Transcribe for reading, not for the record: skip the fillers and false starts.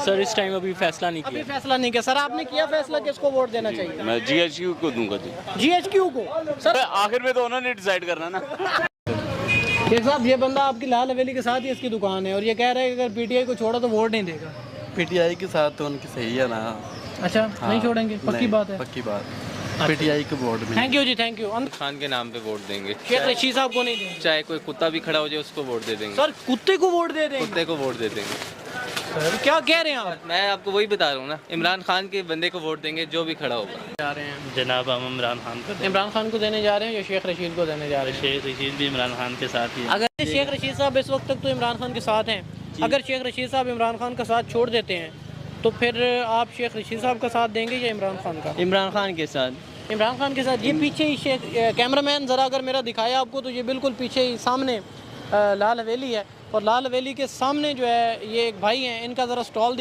Sir इस time अभी फैसला नहीं अभी किया। फैसला नहीं किया। सर आपने किया फैसला किसको वोट देना चाहिए? मैं जीएचक्यू को दूंगा जी। जीएचक्यू को। सर आखिर में तो उन्होंने डिसाइड करना ना। शेख साहब, ये बंदा आपकी लाल हवेली के साथ ही इसकी दुकान है और ये कह रहा है कि अगर पीटीआई को छोड़ा तो वोट नहीं देगा। पीटीआई के साथ तो उनकी सही है ना। अच्छा, नहीं छोड़ेंगे, पक्की बात है। पक्की बात। पीटीआई के वोट में। Thank you ji, thank you. Khan के नाम पे वोट देंगे। शेख रशीद साहब को नहीं देंगे? चाहे कोई कुत्ता भी खड़ा हो जाए उसको वोट दे देंगे। सर कुत्ते को वोट दे देंगे? कुत्ते को वोट दे देंगे। सर क्या कह रहे हैं आप? मैं आपको वही बता रहा हूँ ना, इमरान खान के बंदे को वोट देंगे जो भी खड़ा होगा। जा रहे हैं जनाब हम इमरान खान को इमरान खान को देने जा रहे हैं या शेख रशीद को देने जा रहे हैं? शेख रशीद भी इमरान खान के साथ ही। अगर शेख रशीद साहब इस वक्त तक तो इमरान खान के साथ हैं, अगर शेख रशीद साहब इमरान खान का साथ छोड़ देते हैं तो फिर आप शेख रशीद साहब का साथ देंगे या इमरान खान का? इमरान खान के साथ। इमरान खान के साथ। ये पीछे ही कैमरामैन ज़रा अगर मेरा दिखाया आपको तो ये बिल्कुल पीछे ही सामने लाल हवेली है और लाल हवेली के सामने जो है ये एक भाई हैं, इनका ज़रा स्टॉल